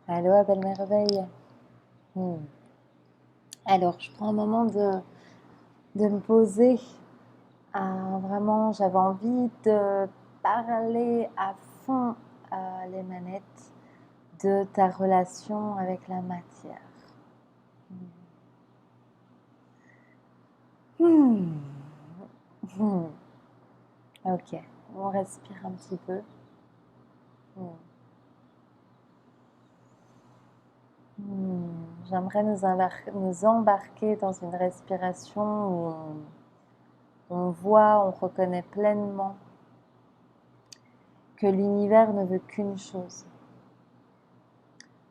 Allô, belle merveille. Hmm. Alors, je prends un moment de me poser. Vraiment, j'avais envie de parler à fond les manettes de ta relation avec la matière. Hmm. Hmm. Ok, on respire un petit peu. Hmm. J'aimerais nous embarquer dans une respiration où on voit, on reconnaît pleinement que l'univers ne veut qu'une chose,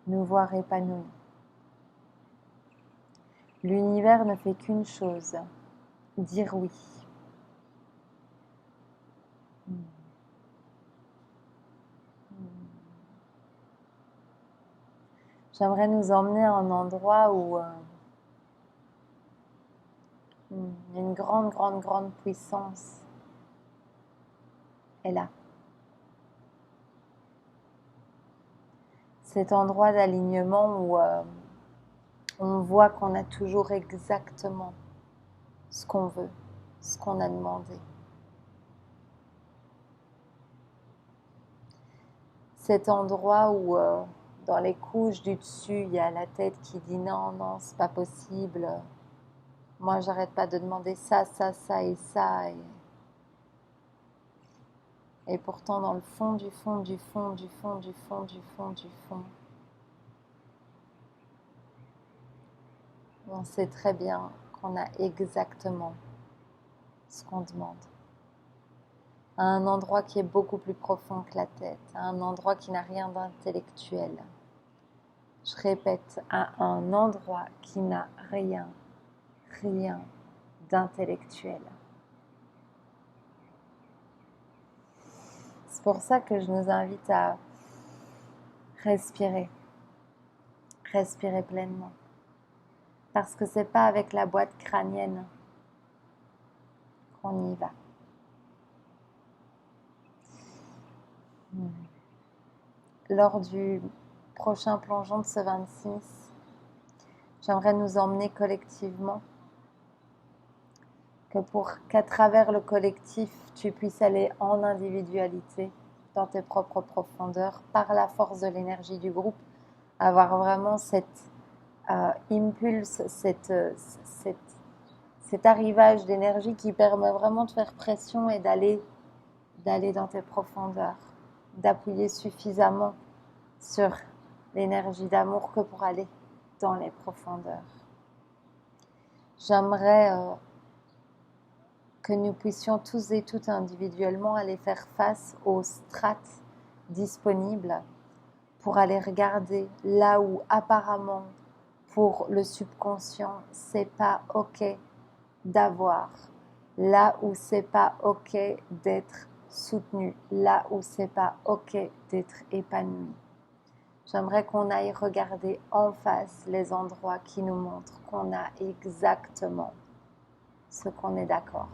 nous voir épanouis. L'univers ne fait qu'une chose, dire oui. J'aimerais nous emmener à un endroit où une grande, grande, grande puissance est là. Cet endroit d'alignement où on voit qu'on a toujours exactement ce qu'on veut, ce qu'on a demandé. Cet endroit où dans les couches du dessus, il y a la tête qui dit non, non, c'est pas possible. Moi, j'arrête pas de demander ça, ça, ça et ça. Et pourtant, dans le fond du fond du fond du fond du fond du fond du fond, on sait très bien qu'on a exactement ce qu'on demande. À un endroit qui est beaucoup plus profond que la tête, à un endroit qui n'a rien d'intellectuel. Je répète, à un endroit qui n'a rien, rien d'intellectuel. C'est pour ça que je nous invite à respirer, respirer pleinement. Parce que c'est pas avec la boîte crânienne qu'on y va. Lors du prochain plongeon de ce 26, j'aimerais nous emmener collectivement, qu'à travers le collectif, tu puisses aller en individualité, dans tes propres profondeurs, par la force de l'énergie du groupe, avoir vraiment cet impulse, cet arrivage d'énergie qui permet vraiment de faire pression et d'aller dans tes profondeurs, d'appuyer suffisamment sur l'énergie d'amour que pour aller dans les profondeurs. J'aimerais que nous puissions tous et toutes individuellement aller faire face aux strates disponibles pour aller regarder là où apparemment pour le subconscient c'est pas ok d'avoir, là où c'est pas ok d'être soutenu, là où c'est pas ok d'être épanoui. J'aimerais qu'on aille regarder en face les endroits qui nous montrent qu'on a exactement ce qu'on est d'accord,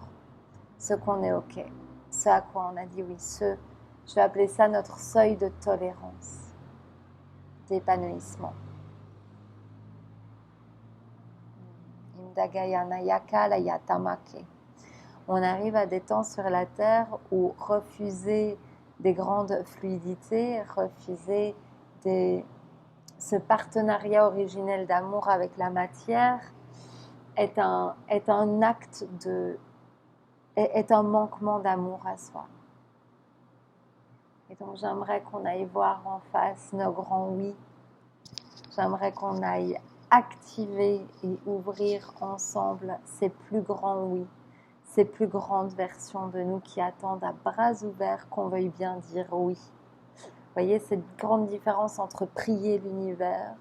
ce qu'on est ok, ce à quoi on a dit oui, je vais appeler ça notre seuil de tolérance, d'épanouissement. Imdagayana yakala yatamake. On arrive à des temps sur la terre où refuser des grandes fluidités, refuser ce partenariat originel d'amour avec la matière est un acte est un manquement d'amour à soi. Et donc j'aimerais qu'on aille voir en face nos grands oui. J'aimerais qu'on aille activer et ouvrir ensemble ces plus grands oui, ces plus grandes versions de nous qui attendent à bras ouverts qu'on veuille bien dire oui. Vous voyez cette grande différence entre prier l'univers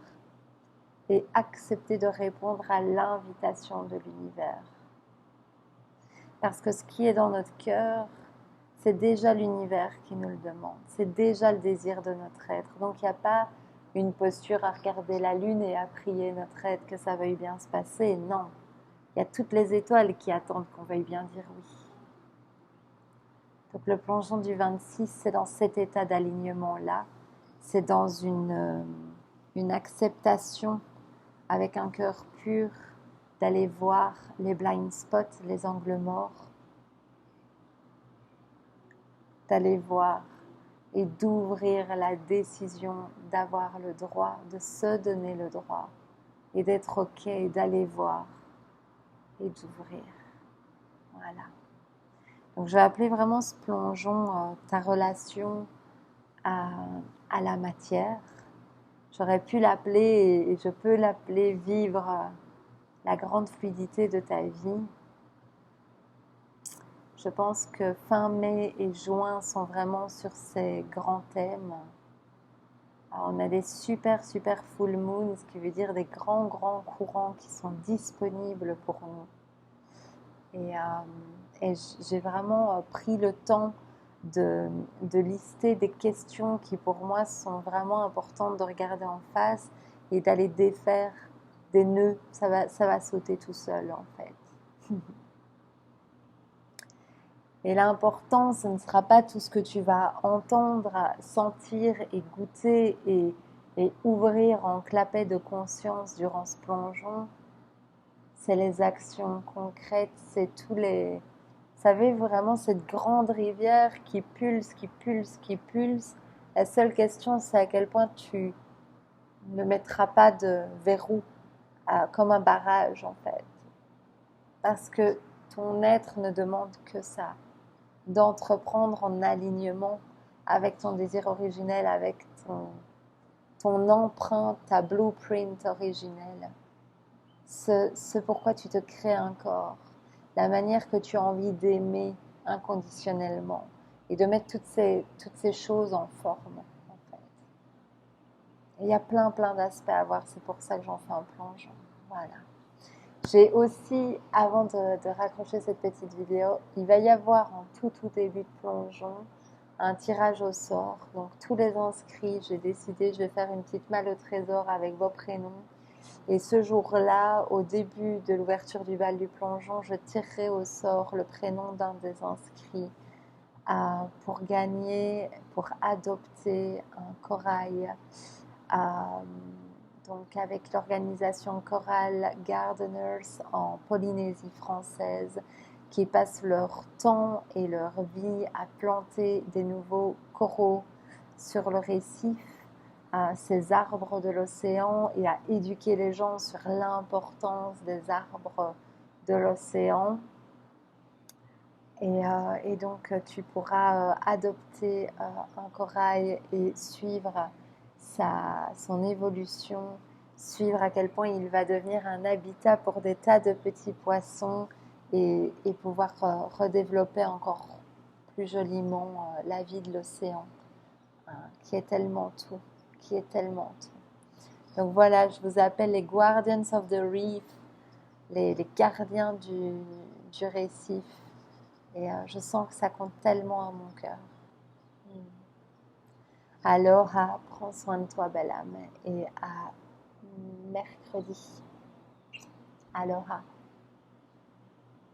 et accepter de répondre à l'invitation de l'univers. Parce que ce qui est dans notre cœur, c'est déjà l'univers qui nous le demande. C'est déjà le désir de notre être. Donc il n'y a pas une posture à regarder la lune et à prier notre être que ça veuille bien se passer. Non. Il y a toutes les étoiles qui attendent qu'on veuille bien dire oui. Donc le plongeon du 26, c'est dans cet état d'alignement-là. C'est dans une une acceptation avec un cœur pur d'aller voir les blind spots, les angles morts, d'aller voir et d'ouvrir la décision d'avoir le droit, de se donner le droit et d'être OK, d'aller voir et d'ouvrir. Voilà. Donc je vais appeler vraiment ce plongeon ta relation à la matière. J'aurais pu l'appeler et je peux l'appeler vivre la grande fluidité de ta vie. Je pense que fin mai et juin sont vraiment sur ces grands thèmes. Alors, on a des super full moons, ce qui veut dire des grands courants qui sont disponibles pour nous. Et j'ai vraiment pris le temps de lister des questions qui pour moi sont vraiment importantes de regarder en face et d'aller défaire des nœuds. Ça va sauter tout seul en fait. Et l'important, ce ne sera pas tout ce que tu vas entendre, sentir et goûter et ouvrir en clapet de conscience durant ce plongeon. C'est les actions concrètes, c'est tous les... Vous savez, vraiment cette grande rivière qui pulse. La seule question, c'est à quel point tu ne mettras pas de verrou comme un barrage en fait. Parce que ton être ne demande que ça. D'entreprendre en alignement avec ton désir originel, avec ton empreinte, ta blueprint originelle. Ce pourquoi tu te crées un corps, la manière que tu as envie d'aimer inconditionnellement et de mettre toutes ces choses en forme. En fait. Et il y a plein d'aspects à voir, c'est pour ça que j'en fais un plongeon. Voilà. J'ai aussi, avant de raccrocher cette petite vidéo, il va y avoir en tout début de plongeon un tirage au sort. Donc tous les inscrits, j'ai décidé, je vais faire une petite malle au trésor avec vos prénoms. Et ce jour-là, au début de l'ouverture du bal du plongeon, je tirerai au sort le prénom d'un des inscrits pour gagner, pour adopter un corail. Donc avec l'organisation Coral Gardeners en Polynésie française qui passent leur temps et leur vie à planter des nouveaux coraux sur le récif, ces arbres de l'océan et à éduquer les gens sur l'importance des arbres de l'océan. Et donc tu pourras adopter un corail et suivre son évolution, suivre à quel point il va devenir un habitat pour des tas de petits poissons et pouvoir redévelopper encore plus joliment la vie de l'océan, qui est tellement tout, Donc voilà, je vous appelle les Guardians of the Reef, les gardiens du récif. Et je sens que ça compte tellement à mon cœur. Aloha, prends soin de toi, belle âme. Et à mercredi. Aloha.